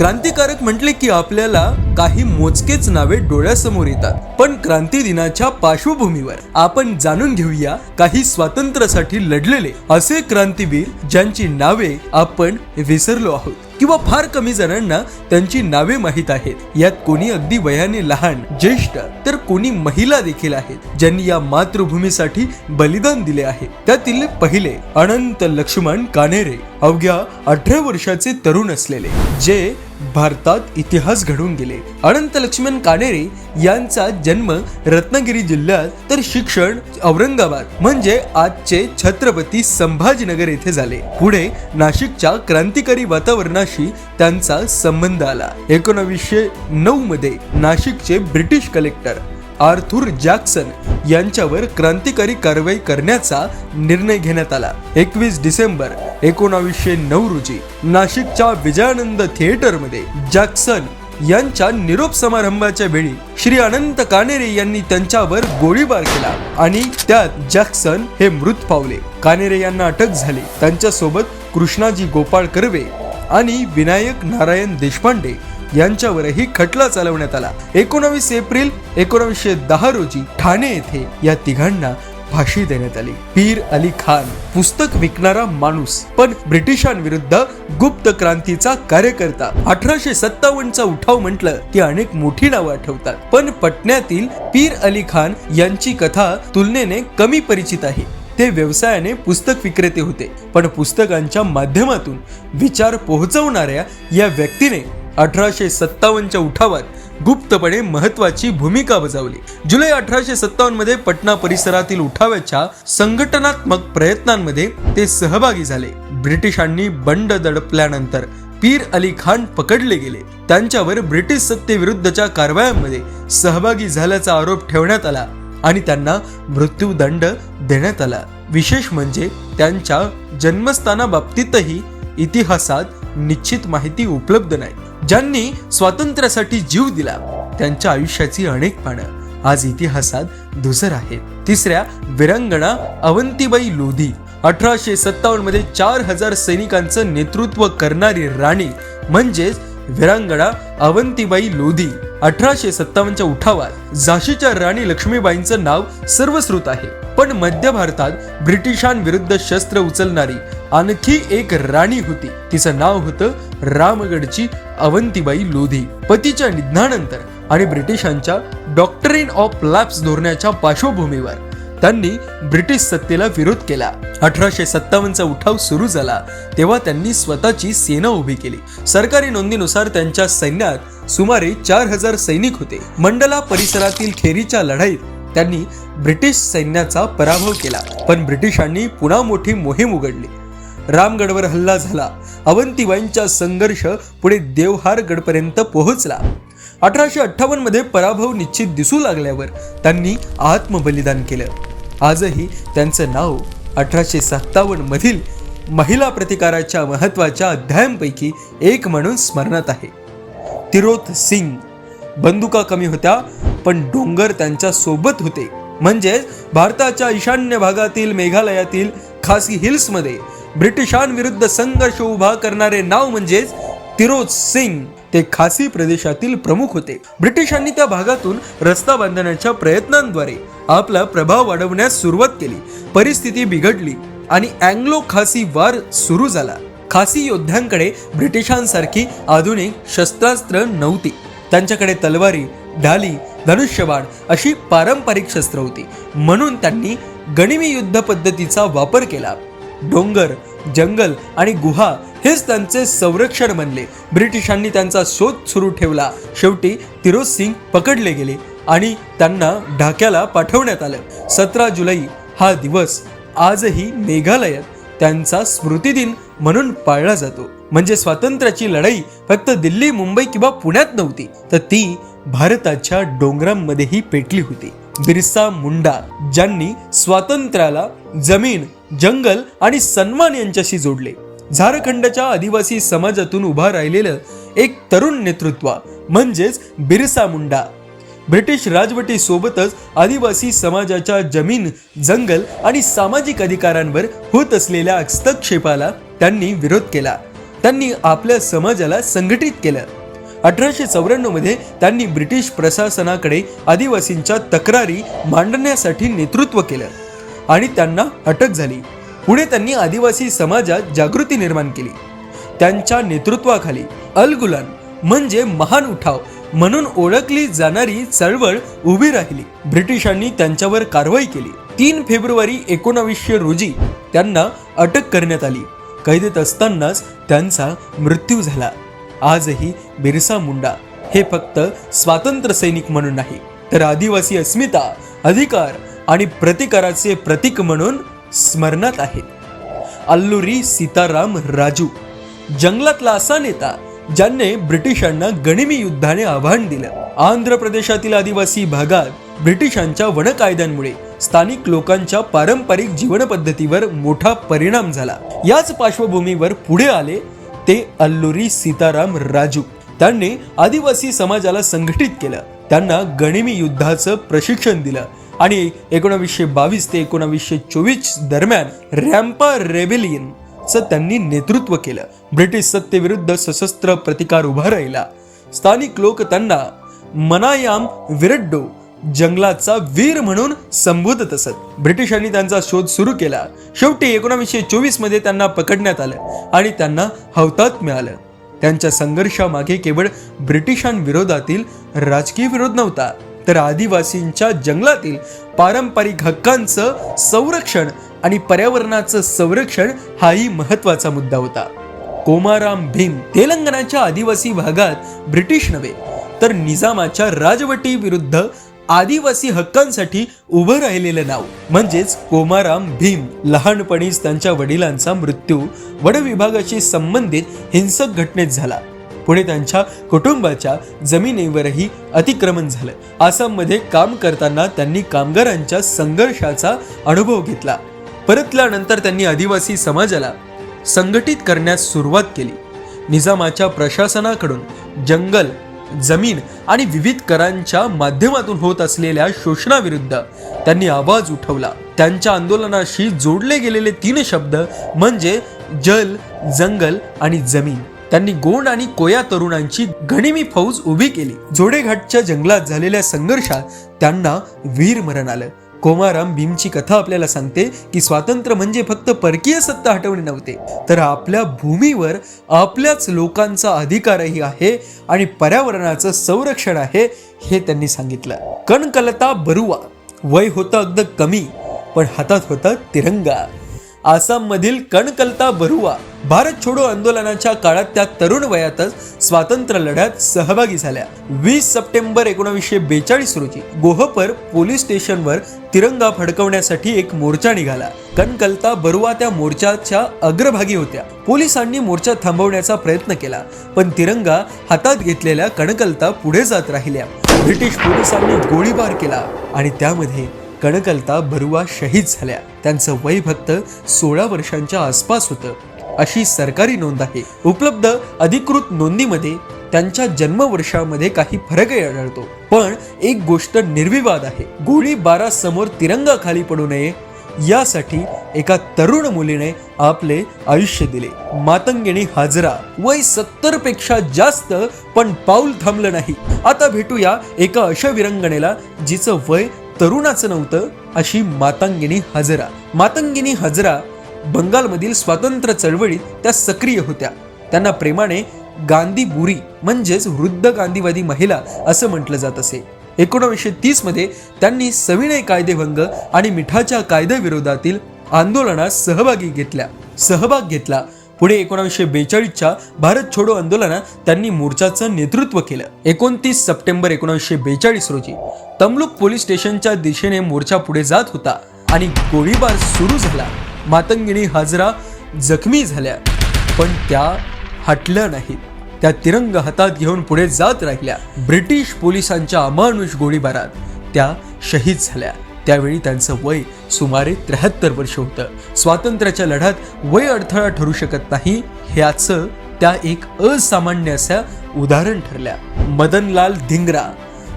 क्रांतिकारक म्हटले की आपल्याला काही मोजकेच नावे डोळ्यासमोर येतात, पण क्रांती दिनाच्या पार्श्वभूमीवर आपण जाणून घेऊया काही स्वातंत्र्यासाठी लढलेले असे क्रांतीवीर ज्यांची नावे आपण विसरलो आहोत किंवा फार कमी जणांना त्यांची नावे माहीत आहेत. यात कोणी अगदी वयाने लहान, ज्येष्ठ तर कोणी महिला देखील आहेत ज्यांनी या मातृभूमीसाठी बलिदान दिले आहे. त्यातील पहिले अनंत लक्ष्मण कान्हेरे, अवघ्या 18 वर्षाचे तरुण असलेले, जे भारतात इतिहास घडवून गेले. अनंत लक्ष्मण कान्हेरे यांचा जन्म रत्नागिरी जिल्ह्यात तर शिक्षण औरंगाबाद म्हणजे आजचे छत्रपती संभाजीनगर येथे झाले. पुढे नाशिकच्या क्रांतिकारी वातावरणाशी त्यांचा संबंध आला. 1909 मध्ये नाशिकचे ब्रिटिश कलेक्टर आर्थर जॅक्सन यांच्यावर क्रांतिकारी कारवाई करण्याचा निर्णय घेण्यात आला. 21 डिसेंबर 1909 रोजी नाशिकच्या विजयानंद थिएटरमध्ये जॅक्सन यांच्या निरोप समारंभाच्या वेळी श्री अनंत कान्हेरे यांनी त्यांच्यावर गोळीबार केला आणि त्यात जॅक्सन हे मृत पावले. कान्हेरे यांना अटक झाली. त्यांच्यासोबत कृष्णाजी गोपाळ कर्वे आणि विनायक नारायण देशपांडे यांच्यावरही खटला चालवण्यात आला. 19 एप्रिल 1910 रोजी ठाणे येथे या तिघांना फाशी देण्यात आली. पीर अली खान पुस्तक विकणारा माणूस पण ब्रिटिशांविरुद्ध गुप्त क्रांतीचा कार्यकर्ता. 1857 चा उठाव म्हटलं की अनेक मोठी नावं आठवतात, पण पटण्यातील पीर अली खान यांची कथा तुलनेने कमी परिचित आहे. ते व्यवसायाने पुस्तक विक्रेते होते, पण पुस्तकांच्या माध्यमातून विचार पोहोचवणाऱ्या या व्यक्तीने 1857 उठावात गुप्तपणे महत्वाची भूमिका बजावली. जुलै 1857 मध्ये पटना परिसरातील उठावाच्या संघटनात्मक प्रयत्नांमध्ये ते सहभागी झाले. ब्रिटिशांनी बंड दडपल्यानंतर पीर अली खान पकडले गेले. त्यांच्यावर ब्रिटिश सत्तेविरुद्धच्या कारवायांमध्ये सहभागी झाल्याचा आरोप ठेवण्यात आला आणि त्यांना मृत्यूदंड देण्यात आला. विशेष म्हणजे त्यांच्या जन्मस्थानाबाबतीतही इतिहासात निश्चित माहिती उपलब्ध नाही. ज्यांनी स्वातंत्र्यासाठी जीव दिला त्यांच्या आयुष्याची अनेक पानं आज इतिहासात धुसर आहेत. तिसऱ्या वीरांगना अवंतीबाई लोधी. 1857 मध्ये 4000 सैनिकांचं नेतृत्व करणारी राणी म्हणजेच वीरांगना अवंतीबाई लोधी. 1857 उठावात झाशीच्या राणी लक्ष्मीबाईंचं नाव सर्वश्रुत आहे, पण मध्य भारतात ब्रिटिशांविरुद्ध शस्त्र उचलणारी आणखी एक राणी होती. तिचं नाव होतं रामगडची अवंतीबाई लोधी. पतीच्या निधनानंतर आणि ब्रिटिशांच्या डॉक्ट्रिन ऑफ लॅप्स धोरणाच्या पार्श्वभूमीवर त्यांनी ब्रिटिश सत्तेला विरोध केला. 1857 उठाव सुरू झाला तेव्हा त्यांनी स्वतःची सेना उभी केली. सरकारी नोंदीनुसार त्यांच्या सैन्यात सुमारे 4000 सैनिक होते. मंडला परिसरातील खेरीच्या लढाईत त्यांनी ब्रिटिश सैन्याचा पराभव केला, पण ब्रिटिशांनी पुन्हा मोठी मोहीम उघडली. रामगडवर हल्ला झाला. अवंतीबाईंचा संघर्ष पुढे देवहार गडपर्यंत पोहोचला. 1858 मध्ये पराभव निश्चित दिसू लागल्यावर त्यांनी आत्मबलिदान केलं. आजही त्यांचं नाव 1857 मधील महिला प्रतिकाराच्या महत्वाच्या अध्यायांपैकी एक म्हणून स्मरणात आहे. तिरोत सिंग. बंदुका कमी होत्या पण डोंगर त्यांच्या सोबत होते. म्हणजेच भारताच्या ईशान्य भागातील मेघालयातील खासी हिल्स मध्ये ब्रिटिशांविरुद्ध संघर्ष उभा करणारे नाव म्हणजेच तिरोत सिंग. ते खासी प्रदेशातील प्रमुख होते. ब्रिटिशांनी त्या भागातून रस्ता बांधण्याच्या प्रयत्नांद्वारे आपला प्रभाव वाढवण्यास सुरुवात केली. परिस्थिती बिघडली आणि अँग्लो खासी वार सुरू झाला. खासी योद्ध्यांकडे ब्रिटिशांसारखी आधुनिक शस्त्रास्त्र नव्हती. त्यांच्याकडे तलवारी, ढाली, धनुष्यबाण अशी पारंपरिक शस्त्र होती. म्हणून त्यांनी गनिमी युद्ध पद्धतीचा वापर केला. डोंगर, जंगल आणि गुहा हेच त्यांचे संरक्षण बनले. ब्रिटिशांनी त्यांचा शोध सुरू ठेवला. शेवटी तिरोत सिंग पकडले गेले आणि त्यांना ढाक्याला पाठवण्यात आलं. 17 जुलै हा दिवस आजही मेघालयात त्यांचा स्मृतिदिन म्हणून पाळला जातो. म्हणजे स्वातंत्र्याची लढाई फक्त दिल्ली, मुंबई किंवा पुण्यात नव्हती, तर ती भारताच्या डोंगरांमध्येही पेटली होती. बिरसा मुंडा, ज्यांनी स्वातंत्र्याला जमीन, जंगल आणि सन्मान यांच्याशी जोडले. झारखंडच्या आदिवासी समाजातून उभा राहिलेलं एक तरुण नेतृत्व म्हणजेच बिरसा मुंडा. ब्रिटिश राजवटीसोबतच आदिवासी समाजाच्या जमीन, जंगल आणि सामाजिक अधिकारांवर होत असलेल्या हस्तक्षेपाला त्यांनी विरोध केला. त्यांनी आपल्या समाजाला संघटित केलं. 1894 मध्ये त्यांनी ब्रिटिश प्रशासनाकडे आदिवासींच्या तक्रारी मांडण्यासाठी नेतृत्व केलं आणि त्यांना अटक झाली. पुढे त्यांनी आदिवासी समाजात जागृती निर्माण केली. त्यांच्या नेतृत्वाखाली अल गुलान म्हणजे महान उठाव म्हणून ओळखली जाणारी चळवळ उभी राहिली. ब्रिटिशांनी त्यांच्यावर कारवाई केली. 3 फेब्रुवारी 1900 रोजी त्यांना अटक करण्यात आली. कैदेत असतानाच त्यांचा मृत्यू झाला. आजही बिरसा मुंडा हे फक्त स्वातंत्र्य सैनिक म्हणून नाही, तर आदिवासी अस्मिता, अधिकार आणि प्रतिकाराचे प्रतीक म्हणून स्मरणात आहेत. अल्लुरी सीताराम राजू जंगलातला असा नेता ज्याने ब्रिटिशांना गनिमी युद्धाने आव्हान दिलं. आंध्र प्रदेशातील आदिवासी भागात ब्रिटिशांच्या वन कायद्यांमुळे स्थानिक लोकांच्या पारंपरिक जीवन पद्धतीवर मोठा परिणाम झाला. याच पार्श्वभूमीवर पुढे आले ते अल्लुरी सीताराम राजू. त्यांनी आदिवासी समाजाला संघटित केलं, त्यांना गनिमी युद्धाचं प्रशिक्षण दिलं आणि 1922 ते 1924 दरम्यान रॅम्पा रेबेलियन त्यांनी नेतृत्व केलं. ब्रिटिश सत्तेविरुद्ध सशस्त्र प्रतिकार उभा राहिला. स्थानिक लोक त्यांना मनायाम विरड्डो जंगलाचा वीर म्हणून संबोधत असत. ब्रिटिशांनी त्यांचा शोध सुरू केला. शेवटी 1924 मध्ये त्यांना पकडण्यात आलं आणि त्यांना हौतात्म्य मिळालं. त्यांच्या संघर्षामागे केवळ ब्रिटिशांविरोधातील राजकीय विरोध नव्हता, तर आदिवासींच्या जंगलातील पारंपरिक हक्कांचं संरक्षण आणि पर्यावरणाचं संरक्षण हाही महत्वाचा मुद्दा होता. कोमाराम भीम तेलंगणाच्या आदिवासी भागात ब्रिटिश नव्हे तर निजामाच्या राजवटी विरुद्ध आदिवासी हक्कांसाठी उभं राहिलेलं नाव म्हणजेच कोमाराम भीम. लहानपणीच त्यांच्या वडिलांचा मृत्यू वन विभागाशी संबंधित हिंसक घटनेत झाला. पुढे त्यांच्या कुटुंबाच्या जमिनीवरही अतिक्रमण झालं. आसाममध्ये काम करताना त्यांनी कामगारांच्या संघर्षाचा अनुभव घेतला. परतल्यानंतर त्यांनी आदिवासी समाजाला संघटित करण्यास सुरुवात केली. निजामाच्या प्रशासनाकडून जंगल, जमीन आणि विविध करांच्या माध्यमातून होत असलेल्या शोषणाविरुद्ध त्यांनी आवाज उठवला. त्यांच्या आंदोलनाशी जोडले गेलेले 3 शब्द म्हणजे जल, जंगल आणि जमीन. त्यांनी गोंड आणि कोया तरुणांची गनिमी फौज उभी केली. जोडेघाटच्या जंगलात झालेल्या संघर्षात त्यांना वीर मरण आलं. कोमाराम भीमची कथा आपल्याला सांगते की स्वातंत्र्य म्हणजे फक्त परकीय सत्ता हटवणे नव्हते, तर आपल्या भूमीवर आपल्याच लोकांचा अधिकारही आहे आणि पर्यावरणाचं संरक्षण आहे हे त्यांनी सांगितलं. कणकलता बरुआ वय होतं अगदी कमी, पण हातात होता तिरंगा. आसाम मधील कणकलता बरुआ भारत छोडो आंदोलनाच्या काळात त्या तरुण वयातच स्वातंत्र्य लढ्यात सहभागी झाल्या. 20 सप्टेंबर 1942 रोजी गोहपर पोलीस स्टेशनवर तिरंगा फडकवण्यासाठी एक मोर्चा निघाला. कणकलता बरुआ त्या मोर्चाच्या अग्रभागी होत्या. पोलिसांनी मोर्चा थांबवण्याचा प्रयत्न केला, पण तिरंगा हातात घेतलेल्या कणकलता पुढे जात राहिल्या. ब्रिटिश पोलिसांनी गोळीबार केला आणि त्यामध्ये कणकलता बरुआ शहीद झाल्या. त्यांचं वय फक्त 16 वर्षांच्या आसपास होतं अशी सरकारी नोंद आहे. उपलब्ध अधिकृत नोंदीमध्ये त्यांच्या जन्मवर्षामध्ये काही फरकही आढळतो, पण एक गोष्ट निर्विवाद आहे, गोळीबारासमोर तिरंगा खाली पडू नये यासाठी एका तरुण मुलीने आपले आयुष्य दिले. मातंगिनी हाजरा वय 70 पेक्षा जास्त, पण पाऊल थांबलं नाही. आता भेटूया एका अशा विरंगणेला जिचं वय तरुणाचं नव्हतं, अशी मातंगिनी हाजरा. मातंगिनी हाजरा बंगालमधील स्वातंत्र्य चळवळीत त्या सक्रिय होत्या. त्यांना प्रेमाने गांधी बुरी म्हणजेच वृद्ध गांधीवादी महिला असं म्हटलं जात असे. 1930 मध्ये त्यांनी सविनय कायदेभंग आणि मिठाच्या कायद्याविरोधातील आंदोलनात सहभाग घेतला. पुढे 1942च्या भारत छोडो आंदोलनात त्यांनी मोर्चाचं नेतृत्व केलं. 29 सप्टेंबर 1942 रोजी तमलुक पोलीस स्टेशनच्या दिशेने मोर्चा पुढे जात होता आणि गोळीबार सुरू झाला. मातंगिनी हाजरा जखमी झाल्या, पण त्या हटल्या नाहीत. त्या तिरंगा हातात घेऊन पुढे जात राहिल्या. ब्रिटिश पोलिसांच्या अमानुष गोळीबारात त्या शहीद झाल्या. त्यावेळी त्यांचं वय सुमारे 73 वर्ष होतं. स्वातंत्र्याच्या लढ्यात वय अडथळा ठरू शकत नाही ह्याचं त्या एक असामान्य असं उदाहरण ठरल्या. मदनलाल धिंगरा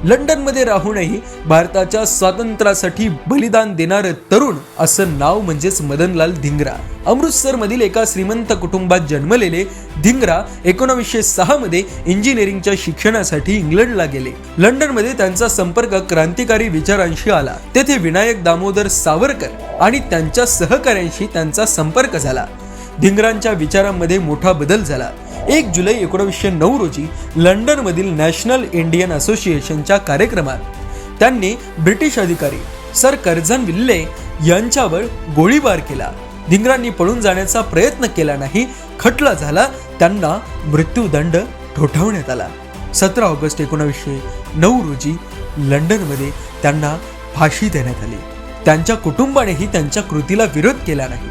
लंडनमध्ये राहूनही भारताच्या स्वातंत्र्यासाठी बलिदान देणारं तरुण असं नाव म्हणजेच मदनलाल धिंगरा. अमृतसर मधील एका श्रीमंत कुटुंबात जन्मलेले धिंगरा 1906 मध्ये इंजिनिअरिंगच्या शिक्षणासाठी इंग्लंडला गेले. लंडनमध्ये त्यांचा संपर्क क्रांतिकारी विचारांशी आला. तेथे विनायक दामोदर सावरकर आणि त्यांच्या सहकाऱ्यांशी त्यांचा संपर्क झाला. धिंगरांच्या विचारांमध्ये मोठा बदल झाला. 1 जुलै 1909 रोजी लंडनमधील नॅशनल इंडियन असोसिएशनच्या कार्यक्रमात त्यांनी ब्रिटिश अधिकारी सर कर्झन विल्ले यांच्यावर गोळीबार केला. धिंगरांनी पळून जाण्याचा प्रयत्न केला नाही. खटला झाला. त्यांना मृत्यूदंड ठोठावण्यात आला. 17 ऑगस्ट 1909 रोजी लंडनमध्ये त्यांना फाशी देण्यात आली. त्यांच्या कुटुंबानेही त्यांच्या कृतीला विरोध केला नाही.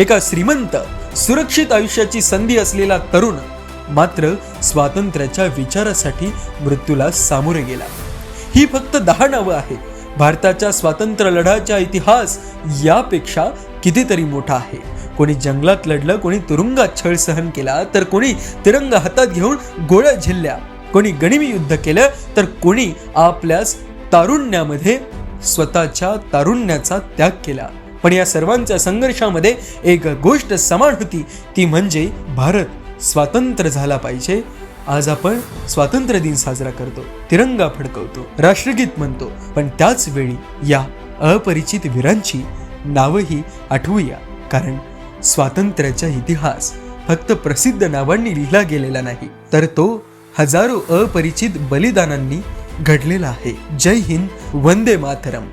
एका श्रीमंत सुरक्षित आयुष्याची संधी असलेला तरुण मात्र स्वातंत्र्याच्या विचारासाठी मृत्यूला सामोरे गेला. ही फक्त 10 नावं आहेत. भारताच्या स्वातंत्र्य लढ्याचा इतिहास यापेक्षा कितीतरी मोठा आहे. कोणी जंगलात लढलं, कोणी तुरुंगात छळ सहन केला, तर कोणी तिरंगा हातात घेऊन गोळ्या झेलल्या, कोणी गनिमी युद्ध केलं, तर कोणी आपल्याच तारुण्यामध्ये स्वतःच्या तारुण्याचा त्याग केला. पण या सर्वांच्या संघर्षामध्ये एक गोष्ट समान होती, ती म्हणजे भारत स्वातंत्र्य झाला पाहिजे. आज आपण स्वातंत्र्य दिन साजरा करतो, तिरंगा फडकवतो, राष्ट्रगीत म्हणतो, पण त्याच वेळी या अपरिचित वीरांची नावही आठवूया. कारण स्वातंत्र्याचा इतिहास फक्त प्रसिद्ध नावांनी लिहिला गेलेला नाही, तर तो हजारो अपरिचित बलिदानांनी घडलेला आहे. जय हिंद, वंदे मातरम.